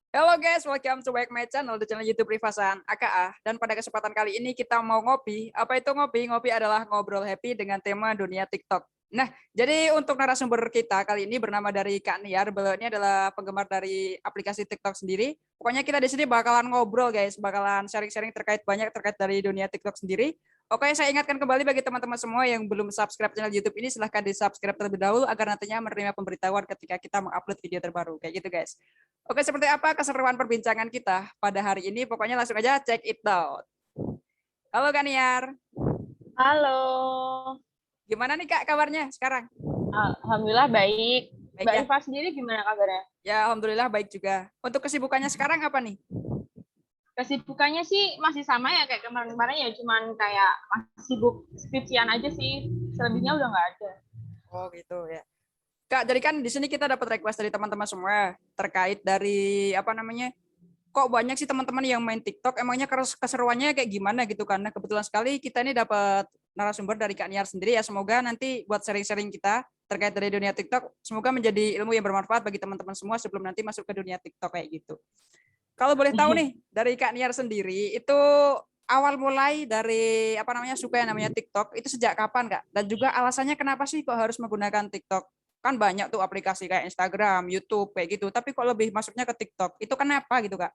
Halo guys, welcome to back my channel, the channel YouTube Rifasan AKA. Dan pada kesempatan kali ini kita mau ngopi. Apa itu ngopi? Ngopi adalah ngobrol happy dengan tema dunia TikTok. Nah, jadi untuk narasumber kita kali ini bernama dari Kak Niar. Beliau ini adalah penggemar dari aplikasi TikTok sendiri. Pokoknya kita di sini bakalan ngobrol guys, bakalan sharing-sharing terkait dari dunia TikTok sendiri. Oke, saya ingatkan kembali bagi teman-teman semua yang belum subscribe channel YouTube ini, silahkan di-subscribe terlebih dahulu agar nantinya menerima pemberitahuan ketika kita mengupload video terbaru. Kayak gitu guys. Oke, seperti apa keseruan perbincangan kita pada hari ini? Pokoknya langsung aja check it out. Halo Kaniar. Halo, Gimana nih Kak kabarnya sekarang? alhamdulillah baik. Baik Mbak ya? Rifa sendiri gimana kabarnya? Ya, alhamdulillah baik juga. Untuk kesibukannya sekarang apa nih? Kesibukannya sih masih sama ya kayak kemarin-kemarin ya, cuman kayak masih sibuk skripsian aja sih. Selebihnya udah nggak ada. Oh gitu ya. Kak, jadi kan di sini kita dapat request dari teman-teman semua terkait dari apa namanya? Kok banyak sih teman-teman yang main TikTok? Emangnya keseruannya kayak gimana gitu kan? Nah, kebetulan sekali kita ini dapat narasumber dari Kak Niar sendiri ya. Semoga nanti buat sharing-sharing kita terkait dari dunia TikTok, semoga menjadi ilmu yang bermanfaat bagi teman-teman semua sebelum nanti masuk ke dunia TikTok kayak gitu. Kalau boleh tahu nih, dari Kak Niar sendiri, itu awal mulai dari apa namanya suka yang namanya TikTok, itu sejak kapan Kak? Dan juga alasannya kenapa sih kok harus menggunakan TikTok? Kan banyak tuh aplikasi kayak Instagram, YouTube, kayak gitu. Tapi kok lebih masuknya ke TikTok? Itu kenapa gitu Kak?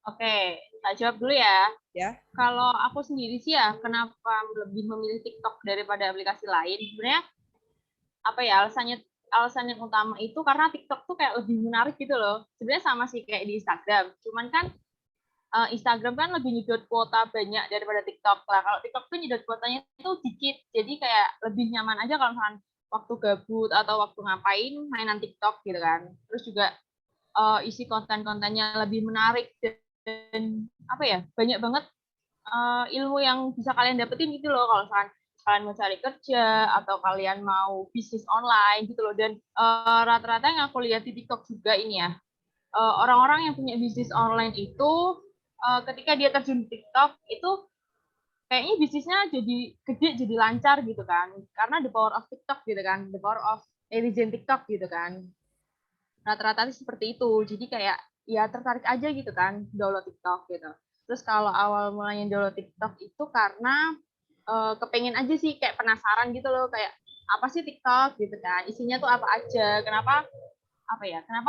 Oke, tak jawab dulu ya. Ya. Kalau aku sendiri sih ya, kenapa lebih memilih TikTok daripada aplikasi lain? Sebenarnya apa ya alasan yang utama itu karena TikTok tuh kayak lebih menarik gitu loh. Sebenarnya sama sih kayak di Instagram, cuman kan Instagram kan lebih nyedot kuota banyak daripada TikTok lah. Kalau TikTok tuh nyedot kuotanya itu dikit, jadi kayak lebih nyaman aja kalau misalkan waktu gabut atau waktu ngapain mainan TikTok gitu kan. Terus juga isi konten-kontennya lebih menarik dan apa ya banyak banget ilmu yang bisa kalian dapetin gitu loh kalau misalkan kalian mau cari kerja atau kalian mau bisnis online gitu loh. Dan rata-rata yang aku lihat di TikTok juga ini ya, orang-orang yang punya bisnis online itu ketika dia terjun di TikTok itu kayaknya bisnisnya jadi gede, jadi lancar gitu kan, karena the power of TikTok gitu kan, the power of netizen TikTok gitu kan. Rata-rata sih seperti itu, jadi kayak ya tertarik aja gitu kan download TikTok gitu. Terus kalau awal mulanya download TikTok itu karena kepengen aja sih, kayak penasaran gitu loh, kayak apa sih TikTok gitu kan, isinya tuh apa aja, kenapa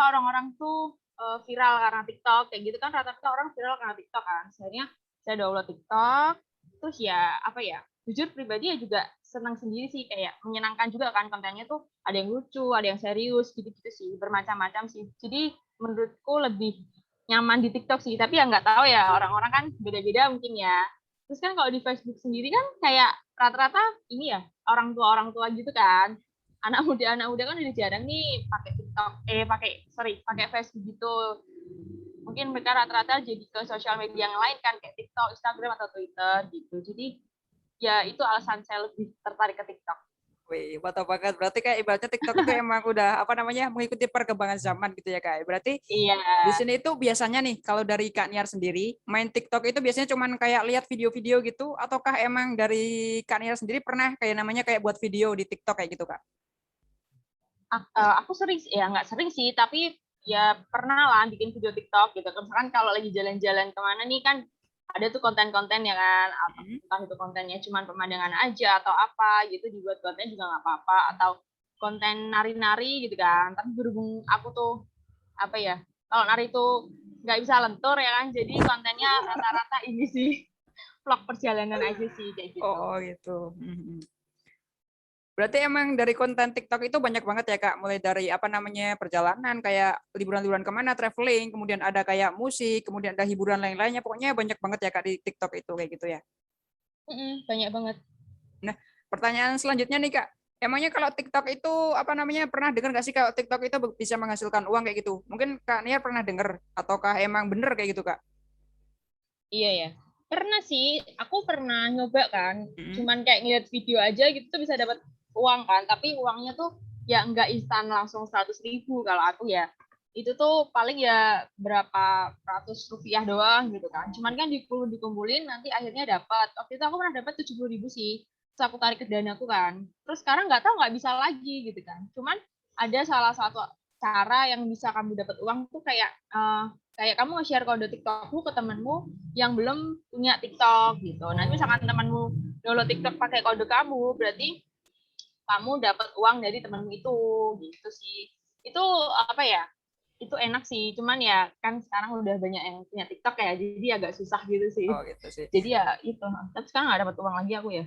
orang-orang tuh viral karena TikTok kayak gitu kan. Rata-rata orang viral karena TikTok kan. Sebenarnya saya download TikTok, terus ya apa ya, jujur pribadi ya juga senang sendiri sih, kayak menyenangkan juga kan, kontennya tuh ada yang lucu, ada yang serius gitu-gitu sih, bermacam-macam sih. Jadi menurutku lebih nyaman di TikTok sih, tapi ya nggak tahu ya, orang-orang kan beda-beda mungkin ya. Terus kan kalau di Facebook sendiri kan kayak rata-rata ini ya orang tua gitu kan, anak muda kan udah jarang nih pakai TikTok, pakai Facebook gitu. Mungkin mereka rata-rata jadi ke sosial media yang lain kan, kayak TikTok, Instagram atau Twitter gitu. Jadi ya itu alasan saya lebih tertarik ke TikTok. Wih, mantap banget. Berarti kayak ibaratnya TikTok itu emang udah apa namanya mengikuti perkembangan zaman gitu ya Kak. Berarti Iya. di sini itu biasanya nih kalau dari Kak Niar sendiri main TikTok itu biasanya cuman kayak lihat video-video gitu ataukah emang dari Kak Niar sendiri pernah kayak namanya kayak buat video di TikTok kayak gitu Kak? Aku sering ya, nggak sering sih, tapi ya pernah lah bikin video TikTok gitu. Misalkan kalau lagi jalan-jalan kemana nih kan ada tuh konten-konten ya kan, entah itu kontennya cuma pemandangan aja atau apa gitu, dibuat konten juga nggak apa-apa, atau konten nari-nari gitu kan. Tapi berhubung aku tuh apa ya, kalau nari itu nggak bisa lentur ya kan, jadi kontennya rata-rata ini sih vlog perjalanan aja sih kayak gitu. Oh gitu. Mhm. Berarti emang dari konten TikTok itu banyak banget ya Kak, mulai dari apa namanya perjalanan kayak liburan-liburan kemana, traveling, kemudian ada kayak musik, kemudian ada hiburan lain-lainnya, pokoknya banyak banget ya Kak di TikTok itu kayak gitu ya. Banyak banget. Nah, pertanyaan selanjutnya nih Kak, emangnya kalau TikTok itu apa namanya pernah dengar nggak sih kalau TikTok itu bisa menghasilkan uang kayak gitu? Mungkin Kak Nia pernah dengar ataukah emang bener kayak gitu Kak? Iya ya. Pernah sih, aku pernah nyoba kan. Hmm. Cuman kayak ngeliat video aja gitu tuh bisa dapat uang kan. Tapi uangnya tuh ya nggak instan langsung 100.000 kalau aku ya. Itu tuh paling ya berapa ratus rupiah doang gitu kan. Cuman kan dikumpulin nanti akhirnya dapat. Waktu itu aku pernah dapat 70.000 sih. Terus aku tarik ke danaku kan. Terus sekarang nggak tahu nggak bisa lagi gitu kan. Cuman ada salah satu cara yang bisa kamu dapat uang tuh kayak kamu nge-share kode TikTokmu ke temanmu yang belum punya TikTok gitu. Nanti misalkan temanmu download TikTok pakai kode kamu, berarti kamu dapat uang dari temanmu itu gitu sih. Itu apa ya? Itu enak sih, cuman ya kan sekarang udah banyak yang punya TikTok ya, jadi agak susah gitu sih. Oh gitu sih. Jadi ya itu, tapi sekarang nggak dapat uang lagi aku ya.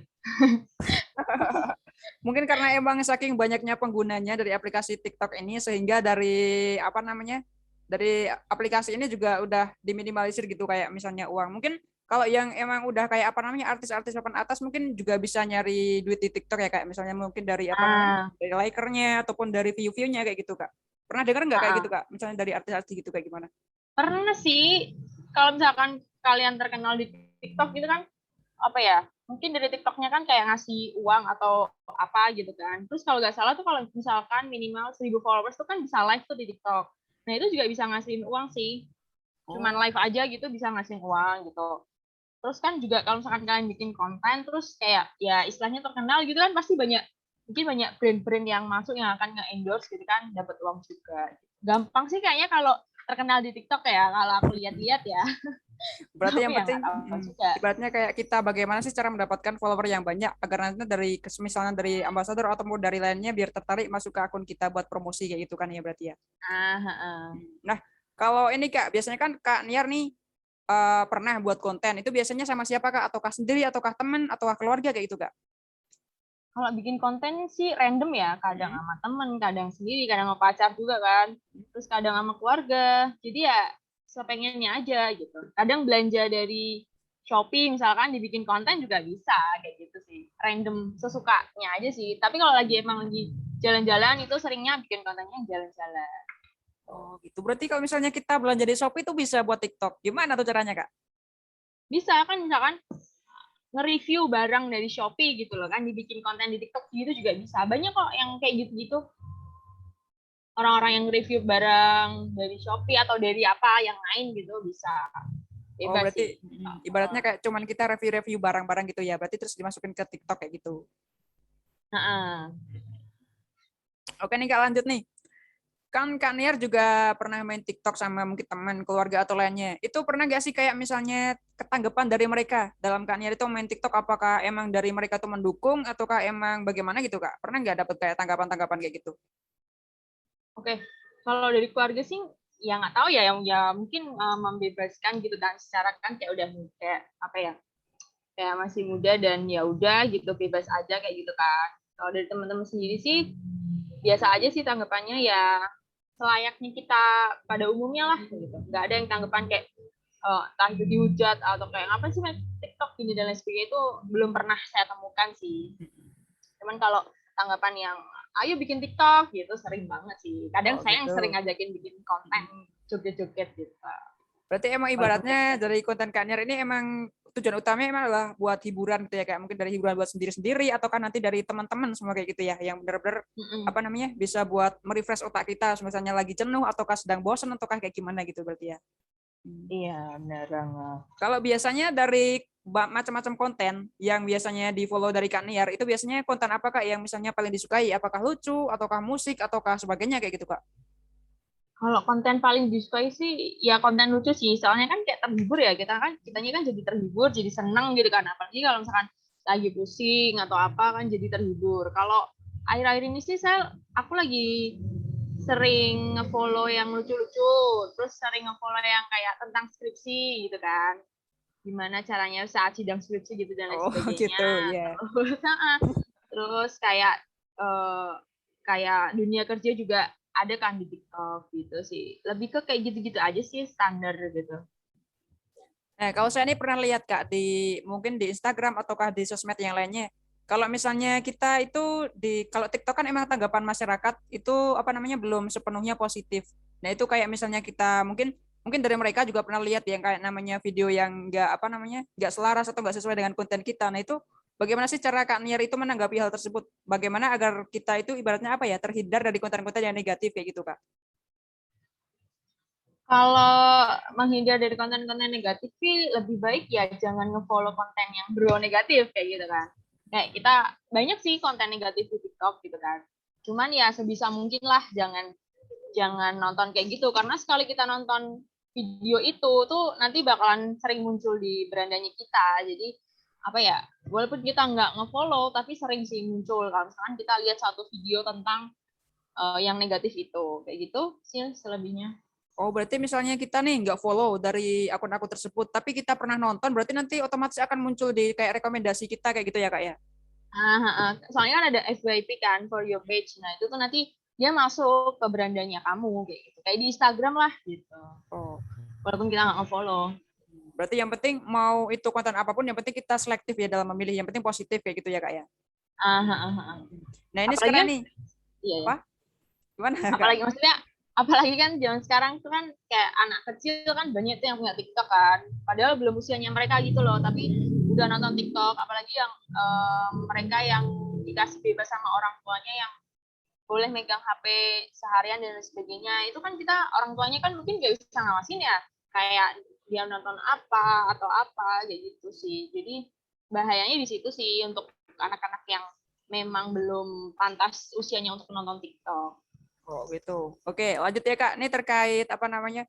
Mungkin karena emang saking banyaknya penggunanya dari aplikasi TikTok ini sehingga dari apa namanya? Dari aplikasi ini juga udah diminimalisir gitu kayak misalnya uang. Mungkin kalau yang emang udah kayak apa namanya artis-artis papan atas mungkin juga bisa nyari duit di TikTok ya kayak misalnya mungkin dari apa namanya? Ah, Dari likernya ataupun dari view-viewnya kayak gitu, Kak. Pernah dengar nggak kayak gitu, Kak? Misalnya dari artis-artis gitu kayak gimana? pernah sih, kalau misalkan kalian terkenal di TikTok gitu kan, apa ya, mungkin dari TikToknya kan kayak ngasih uang atau apa gitu kan. Terus kalau nggak salah tuh kalau misalkan minimal 1.000 followers tuh kan bisa live tuh di TikTok. Nah itu juga bisa ngasihin uang sih. Cuman Oh, live aja gitu bisa ngasihin uang gitu. Terus kan juga kalau misalkan kalian bikin konten terus kayak ya istilahnya terkenal gitu kan pasti mungkin banyak brand-brand yang masuk yang akan nge-endorse gitu kan dapat uang juga. Gampang sih kayaknya kalau terkenal di TikTok ya kalau aku lihat-lihat ya. berarti Tapi yang ya penting nggak tahu juga. ibaratnya kayak kita bagaimana sih cara mendapatkan follower yang banyak agar nanti dari misalnya dari ambasador atau mau dari lainnya biar tertarik masuk ke akun kita buat promosi kayak gitu kan ya berarti ya. Ah, Nah, kalau ini Kak, biasanya kan Kak Niar nih pernah buat konten itu biasanya sama siapa Kak? Ataukah sendiri ataukah teman ataukah keluarga kayak gitu Kak? kalau bikin konten sih random ya, kadang Hmm. sama temen, kadang sendiri, kadang sama pacar juga kan, terus kadang sama keluarga. Jadi ya sepengennya aja gitu. Kadang belanja dari Shopee misalkan dibikin konten juga bisa kayak gitu sih. Random sesukanya aja sih. Tapi kalau emang lagi jalan-jalan itu seringnya bikin kontennya jalan-jalan. Oh gitu. Berarti kalau misalnya kita belanja di Shopee itu bisa buat TikTok. Gimana tuh caranya Kak? Bisa kan misalkan nge-review barang dari Shopee gitu loh kan, dibikin konten di TikTok gitu juga bisa. Banyak kok yang kayak gitu-gitu. Orang-orang yang review barang dari Shopee atau dari apa yang lain gitu bisa Oh bebas berarti sih. ibaratnya kayak cuman kita review-review barang-barang gitu ya. Berarti terus dimasukin ke TikTok kayak gitu. Nah, Oke nih Kak lanjut nih. Kan Kak Niar juga pernah main TikTok sama mungkin teman, keluarga atau lainnya. Itu pernah nggak sih kayak misalnya ketanggapan dari mereka dalam Kak Niar itu main TikTok apakah emang dari mereka tuh mendukung ataukah emang bagaimana gitu Kak? Pernah nggak dapet kayak tanggapan-tanggapan kayak gitu? oke. Kalau dari keluarga sih ya nggak tahu ya, yang ya mungkin membebaskan gitu kan, secara kan kayak udah kayak apa ya, kayak masih muda dan ya udah gitu bebas aja kayak gitu kan. Kalau dari teman-teman sendiri sih biasa aja sih tanggapannya, ya selayaknya kita pada umumnya lah gitu. Nggak ada yang tanggapan kayak entah itu dihujat atau kayak apa sih main TikTok ini dan lain sebagainya, itu belum pernah saya temukan sih. Cuman kalau tanggapan yang ayo bikin TikTok gitu sering banget sih. Kadang Oh saya yang sering gitu. ngajakin bikin konten joget-joget gitu. Berarti emang Walaupun ibaratnya dari konten Kak Niar ini emang tujuan utamanya emang adalah buat hiburan gitu ya kayak mungkin dari hiburan buat sendiri-sendiri atau kan nanti dari teman-teman semua kayak gitu ya yang benar-benar apa namanya bisa buat merefresh otak kita misalnya lagi jenuh ataukah sedang bosan ataukah kayak gimana gitu berarti ya. iya benar banget. Kalau biasanya dari macam-macam konten yang biasanya di follow dari Kak Niar itu biasanya konten apa Kak yang misalnya paling disukai? Apakah lucu ataukah musik ataukah sebagainya kayak gitu Kak? Kalau konten paling disukai sih ya konten lucu sih. Soalnya kan kayak terhibur ya, kitanya kan jadi terhibur, jadi seneng gitu kan. Apalagi kalau misalkan lagi pusing atau apa kan jadi terhibur. Kalau akhir-akhir ini sih aku lagi sering ngefollow yang lucu-lucu, terus sering ngefollow yang kayak tentang skripsi gitu kan. Gimana caranya saat sidang skripsi gitu dan lain Oh sebagainya. gitu ya. Terus, terus kayak eh, kayak dunia kerja juga ada kan di TikTok gitu sih. Lebih ke kayak gitu-gitu aja sih, standar gitu. Nah, kalau saya ini pernah lihat Kak di mungkin di Instagram ataukah di sosmed yang lainnya. Kalau misalnya kita itu di kalau TikTok kan emang tanggapan masyarakat itu apa namanya belum sepenuhnya positif. Nah, itu kayak misalnya kita mungkin mungkin dari mereka juga pernah lihat yang kayak namanya video yang enggak apa namanya enggak selaras atau enggak sesuai dengan konten kita. Nah, itu bagaimana sih cara Kak Niar itu menanggapi hal tersebut? Bagaimana agar kita itu ibaratnya apa ya terhindar dari konten-konten yang negatif kayak gitu Kak? Kalau menghindar dari konten-konten negatif sih lebih baik ya jangan ngefollow konten yang berbau negatif kayak gitu kan. Kayak kita banyak sih konten negatif di TikTok gitu kan. Cuman ya sebisa mungkin lah jangan jangan nonton kayak gitu, karena sekali kita nonton video itu tuh nanti bakalan sering muncul di berandanya kita. Jadi apa ya, walaupun kita nggak ngefollow tapi sering sih muncul kalau misalkan kita lihat satu video tentang yang negatif itu, kayak gitu sih selebihnya. Oh, berarti misalnya kita nih nggak follow dari akun-akun tersebut, tapi kita pernah nonton, berarti nanti otomatis akan muncul di kayak rekomendasi kita kayak gitu ya, Kak ya? Soalnya kan ada FYP kan, for your page. Nah, itu tuh nanti dia masuk ke berandanya kamu kayak gitu. Kayak di Instagram lah gitu. Oh, Walaupun kita nggak nge-follow. berarti yang penting mau itu konten apapun, yang penting kita selektif ya dalam memilih. Yang penting positif kayak gitu ya, Kak ya? Ah, ah, ah, ah. Nah, ini Apalagi sekarang kan, nih, iya ya. apa? Gimana, Kak? Apalagi maksudnya, apalagi kan zaman sekarang tuh kan kayak anak kecil kan banyak tuh yang punya TikTok kan. Padahal belum usianya mereka gitu loh, tapi udah nonton TikTok. Apalagi yang mereka yang dikasih bebas sama orang tuanya yang boleh megang HP seharian dan lain sebagainya. Itu kan kita orang tuanya kan mungkin nggak bisa ngawasin ya, kayak dia nonton apa atau apa kayak gitu sih. Jadi bahayanya di situ sih untuk anak-anak yang memang belum pantas usianya untuk menonton TikTok. Oh, gitu. Oke, lanjut ya, Kak. Ini terkait apa namanya?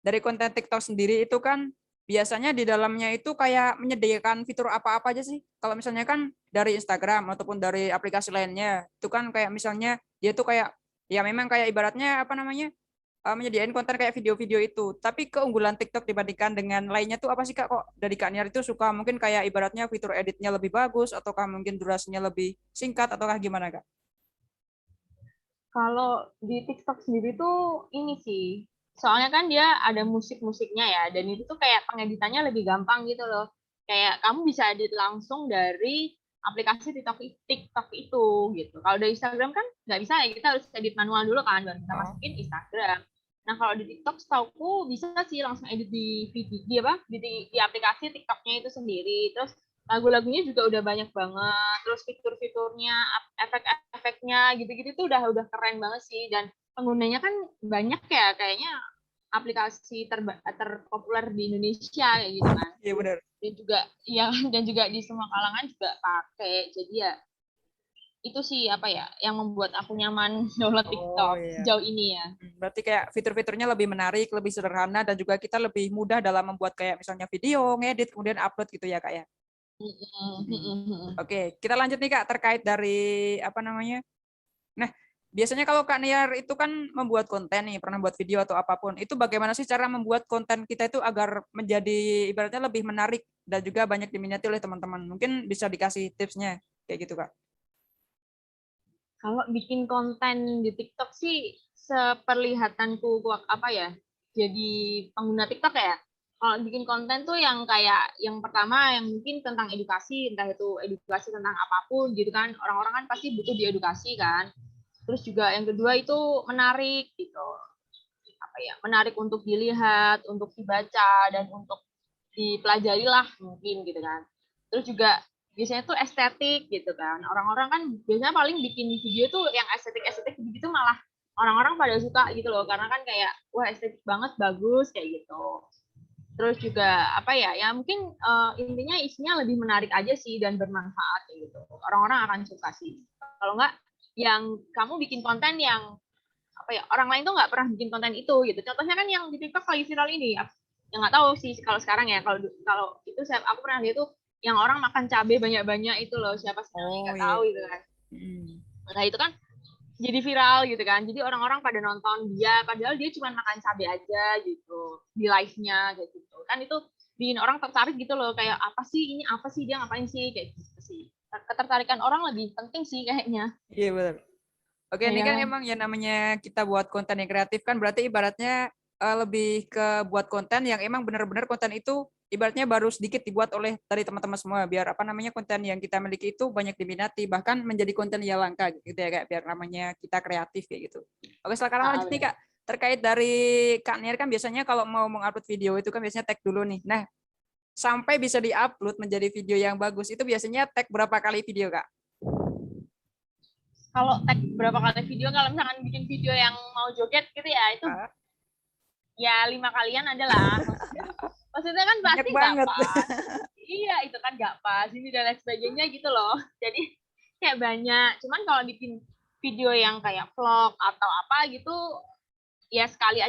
Dari konten TikTok sendiri itu kan biasanya di dalamnya itu kayak menyediakan fitur apa-apa aja sih. Kalau misalnya kan dari Instagram ataupun dari aplikasi lainnya, itu kan kayak misalnya dia tuh kayak ya memang kayak ibaratnya apa namanya? Menyediain konten kayak video-video itu. Tapi keunggulan TikTok dibandingkan dengan lainnya tuh apa sih, Kak? Kok dari Kak Niar itu suka mungkin kayak ibaratnya fitur editnya lebih bagus ataukah mungkin durasinya lebih singkat ataukah gimana, Kak? Kalau di TikTok sendiri tuh ini sih, soalnya kan dia ada musik-musiknya ya, dan itu tuh kayak pengeditannya lebih gampang gitu loh. Kayak kamu bisa edit langsung dari aplikasi TikTok itu gitu. Kalau dari Instagram kan nggak bisa ya, kita harus edit manual dulu kan, baru kita Oh, masukin Instagram. Nah kalau di TikTok setauku bisa sih langsung edit di video, di apa? Di aplikasi TikToknya itu sendiri. Terus lagu-lagunya juga udah banyak banget, terus fitur-fiturnya, efek-efeknya gitu-gitu tuh udah keren banget sih, dan penggunanya kan banyak ya, kayaknya aplikasi terpopuler di Indonesia kayak gitu kan. iya benar. Dan juga ya dan juga di semua kalangan juga pakai. Jadi ya itu sih apa ya yang membuat aku nyaman download Oh, TikTok iya. sejauh ini ya. Berarti kayak fitur-fiturnya lebih menarik, lebih sederhana, dan juga kita lebih mudah dalam membuat kayak misalnya video, ngedit, kemudian upload gitu ya, Kak ya. Oke, kita lanjut nih, Kak, terkait dari apa namanya. Nah, biasanya kalau Kak Niar itu kan membuat konten nih, pernah buat video atau apapun, itu bagaimana sih cara membuat konten kita itu agar menjadi ibaratnya lebih menarik dan juga banyak diminati oleh teman-teman. Mungkin bisa dikasih tipsnya kayak gitu, Kak. Kalau bikin konten di TikTok sih seperlihatanku apa ya, jadi pengguna TikTok ya. Kalau bikin konten tuh yang kayak yang pertama yang mungkin tentang edukasi, entah itu edukasi tentang apapun gitu kan. Orang-orang kan pasti butuh diedukasi kan. Terus juga yang kedua itu menarik gitu. Apa ya? Menarik untuk dilihat, untuk dibaca dan untuk dipelajari lah mungkin gitu kan. Terus juga biasanya tuh estetik gitu kan. Orang-orang kan biasanya paling bikin video tuh yang estetik-estetik gitu malah orang-orang pada suka gitu loh, karena kan kayak wah estetik banget, bagus kayak gitu. Terus juga apa ya? Ya mungkin intinya isinya lebih menarik aja sih dan bermanfaat kayak gitu. Orang-orang akan suka sih. Kalau enggak yang kamu bikin konten yang apa ya, orang lain tuh nggak pernah bikin konten itu gitu. Contohnya kan yang di TikTok lagi viral ini, yang nggak tahu sih kalau sekarang ya. Kalau kalau itu aku pernah lihat tuh yang orang makan cabai banyak-banyak itu loh, siapa sih namanya Oh nggak iya. tahu gitu kan. Hmm. Nah itu kan jadi viral gitu kan. Jadi orang-orang pada nonton dia, padahal dia cuma makan cabai aja gitu di live-nya kayak gitu. Kan itu bikin orang tertarik gitu loh, kayak apa sih ini, apa sih dia ngapain sih kayak gitu sih. Ketertarikan orang lebih penting sih kayaknya. Iya benar. Oke, ini kan Ya. emang yang namanya kita buat konten yang kreatif kan berarti ibaratnya lebih ke buat konten yang emang benar-benar konten itu ibaratnya baru sedikit dibuat oleh dari teman-teman semua biar apa namanya konten yang kita miliki itu banyak diminati bahkan menjadi konten yang langka gitu ya Kak biar namanya kita kreatif kayak gitu. Oke, sekarang lanjut nih Benar. Kak. Terkait dari Kak Nier kan biasanya kalau mau mengupload video itu kan biasanya tag dulu nih. Nah, sampai bisa diupload menjadi video yang bagus itu biasanya tag berapa kali video Kak? Kalau tag berapa kali video, kalau misalkan bikin video yang mau joget gitu ya, itu Ah, ya 5 kalian adalah. Maksudnya kan banyak pasti nggak banget. pas. Iya, itu kan nggak pas. Ini dan lain sebagainya gitu loh. Jadi kayak banyak. Cuman kalau bikin video yang kayak vlog atau apa gitu, ya sekali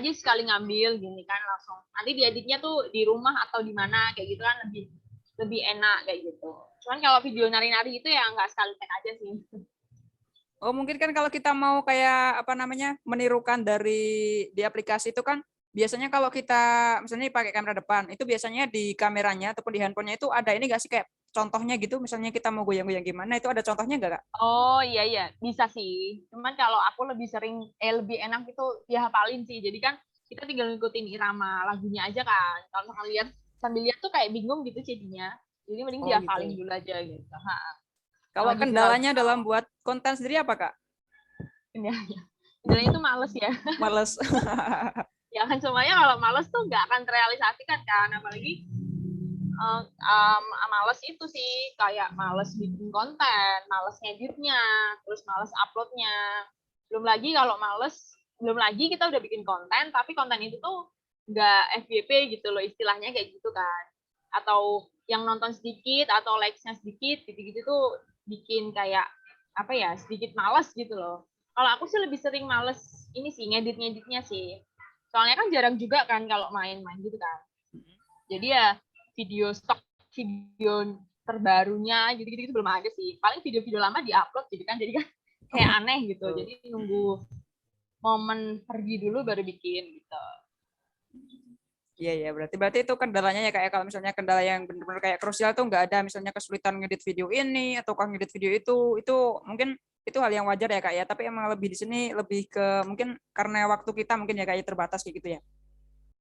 ngambil gini kan langsung. Nanti dieditnya tuh di rumah atau di mana kayak gitu kan lebih lebih enak kayak gitu. Cuman kalau video nari-nari itu ya nggak sekali take aja sih. Oh, mungkin kan kalau kita mau kayak apa namanya menirukan dari di aplikasi itu kan biasanya kalau kita misalnya pakai kamera depan itu biasanya di kameranya ataupun di handphonenya itu ada ini nggak sih kayak contohnya gitu misalnya kita mau goyang-goyang gimana itu ada contohnya nggak Kak? Oh iya iya bisa sih. Cuman kalau aku lebih sering lebih enak itu dihafalin sih. Jadi kan kita tinggal ngikutin irama lagunya aja kan. Kalau misalkan lihat sambil lihat tuh kayak bingung gitu jadinya. Jadi mending Oh dihafalin gitu. dulu aja gitu. Ha, Kalau lagi viral. kendalanya dalam buat konten sendiri apa Kak? Ya, sebenarnya itu males ya. Males. Ya kan semuanya kalau males tuh nggak akan terrealisasikan kan. Apalagi males itu sih kayak males bikin konten, males ngeditnya, terus males uploadnya. Belum lagi kita udah bikin konten, tapi konten itu tuh nggak FYP gitu loh istilahnya kayak gitu kan. Atau yang nonton sedikit atau likes-nya sedikit gitu-gitu tuh bikin kayak apa ya sedikit males gitu loh. Kalau aku sih lebih sering males ini sih ngedit-ngeditnya sih. Soalnya kan jarang juga kan kalau main-main gitu kan. Jadi ya video terbarunya gitu-gitu belum ada sih. Paling video-video lama diupload jadi kan kayak Oh, aneh gitu. gitu. Jadi nunggu momen pergi dulu baru bikin gitu. Iya ya, berarti berarti itu kendalanya ya kayak kalau misalnya kendala yang benar-benar kayak krusial tuh nggak ada misalnya kesulitan ngedit video ini atau kan ngedit video itu mungkin itu hal yang wajar ya kak ya. Tapi emang lebih di sini lebih ke mungkin karena waktu kita mungkin ya kayak terbatas kayak gitu ya.